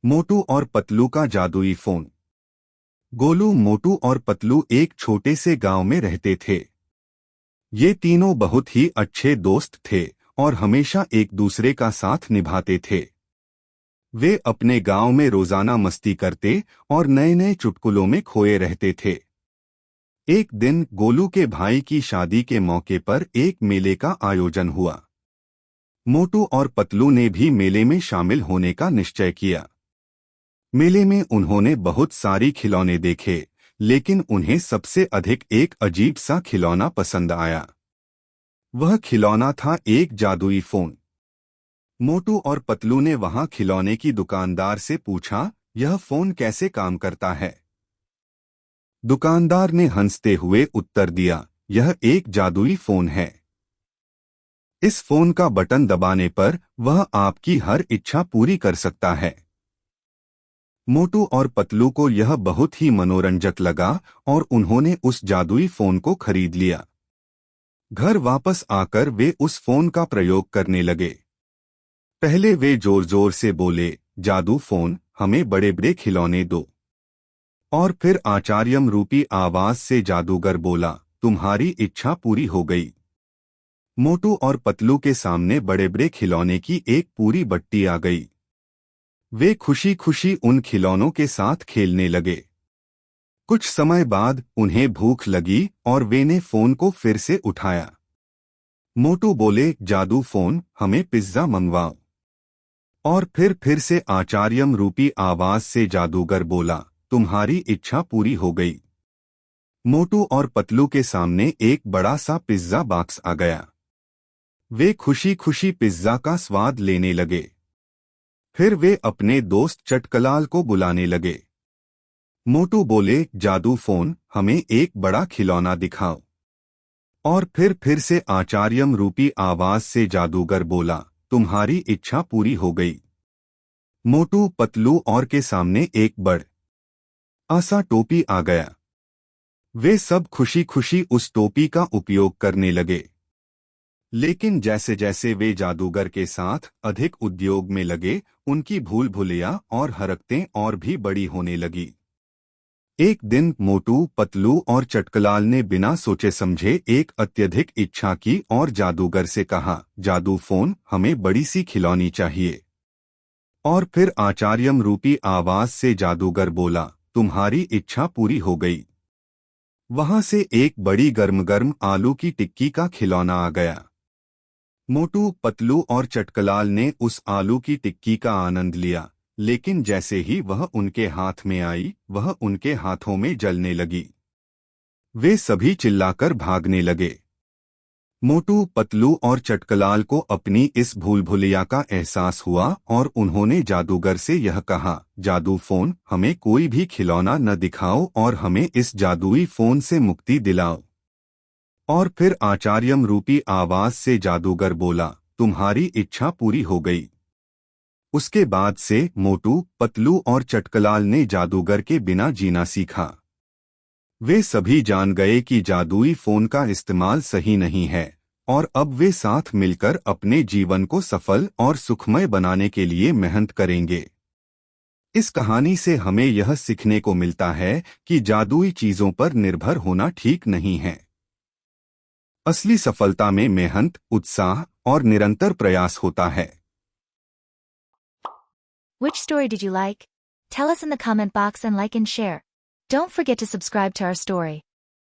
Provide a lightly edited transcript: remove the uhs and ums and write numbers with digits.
मोटू और पतलू का जादुई फोन। गोलू, मोटू और पतलू एक छोटे से गांव में रहते थे। ये तीनों बहुत ही अच्छे दोस्त थे और हमेशा एक दूसरे का साथ निभाते थे। वे अपने गांव में रोजाना मस्ती करते और नए नए चुटकुलों में खोए रहते थे। एक दिन गोलू के भाई की शादी के मौके पर एक मेले का आयोजन हुआ। मोटू और पतलू ने भी मेले में शामिल होने का निश्चय किया। मेले में उन्होंने बहुत सारी खिलौने देखे, लेकिन उन्हें सबसे अधिक एक अजीब सा खिलौना पसंद आया। वह खिलौना था एक जादुई फोन। मोटू और पतलू ने वहां खिलौने की दुकानदार से पूछा, यह फोन कैसे काम करता है? दुकानदार ने हंसते हुए उत्तर दिया, यह एक जादुई फोन है। इस फोन का बटन दबाने पर वह आपकी हर इच्छा पूरी कर सकता है। मोटू और पतलू को यह बहुत ही मनोरंजक लगा और उन्होंने उस जादुई फोन को खरीद लिया। घर वापस आकर वे उस फोन का प्रयोग करने लगे। पहले वे जोर जोर से बोले, जादू फोन, हमें बड़े बड़े खिलौने दो। और फिर आचार्यम रूपी आवाज से जादूगर बोला, तुम्हारी इच्छा पूरी हो गई। मोटू और पतलू के सामने बड़े बड़े खिलौने की एक पूरी बट्टी आ गई। वे खुशी खुशी उन खिलौनों के साथ खेलने लगे। कुछ समय बाद उन्हें भूख लगी और वे ने फोन को फिर से उठाया। मोटू बोले, जादू फोन, हमें पिज्जा मंगवाओ। और फिर से आचार्यम रूपी आवाज से जादूगर बोला, तुम्हारी इच्छा पूरी हो गई। मोटू और पतलू के सामने एक बड़ा सा पिज्जा बॉक्स आ गया। वे खुशी खुशी पिज्जा का स्वाद लेने लगे। फिर वे अपने दोस्त चटकलाल को बुलाने लगे। मोटू बोले, जादू फोन, हमें एक बड़ा खिलौना दिखाओ। और फिर से आचार्यम रूपी आवाज से जादूगर बोला, तुम्हारी इच्छा पूरी हो गई। मोटू, पतलू और के सामने एक बड़ आसा टोपी आ गया। वे सब खुशी खुशी उस टोपी का उपयोग करने लगे। लेकिन जैसे जैसे वे जादूगर के साथ अधिक उद्योग में लगे, उनकी भूल भुलैया और हरकतें और भी बड़ी होने लगी। एक दिन मोटू, पतलू और चटकलाल ने बिना सोचे समझे एक अत्यधिक इच्छा की और जादूगर से कहा, जादू फोन, हमें बड़ी सी खिलौनी चाहिए। और फिर आचार्यम रूपी आवाज से जादूगर बोला, तुम्हारी इच्छा पूरी हो गई। वहां से एक बड़ी गर्म गर्म आलू की टिक्की का खिलौना आ गया। मोटू, पतलू और चटकलाल ने उस आलू की टिक्की का आनंद लिया, लेकिन जैसे ही वह उनके हाथ में आई, वह उनके हाथों में जलने लगी। वे सभी चिल्लाकर भागने लगे। मोटू, पतलू और चटकलाल को अपनी इस भूल भुलैया का एहसास हुआ और उन्होंने जादूगर से यह कहा, जादू फोन, हमें कोई भी खिलौना न दिखाओ और हमें इस जादुई फोन से मुक्ति दिलाओ। और फिर आचार्यम रूपी आवाज से जादूगर बोला, तुम्हारी इच्छा पूरी हो गई। उसके बाद से मोटू, पतलू और चटकलाल ने जादूगर के बिना जीना सीखा। वे सभी जान गए कि जादुई फोन का इस्तेमाल सही नहीं है और अब वे साथ मिलकर अपने जीवन को सफल और सुखमय बनाने के लिए मेहनत करेंगे। इस कहानी से हमें यह सीखने को मिलता है कि जादुई चीजों पर निर्भर होना ठीक नहीं है। असली सफलता में मेहनत, उत्साह और निरंतर प्रयास होता है। Which story did you like? Tell us in the comment box and like and share. Don't forget to subscribe to our story.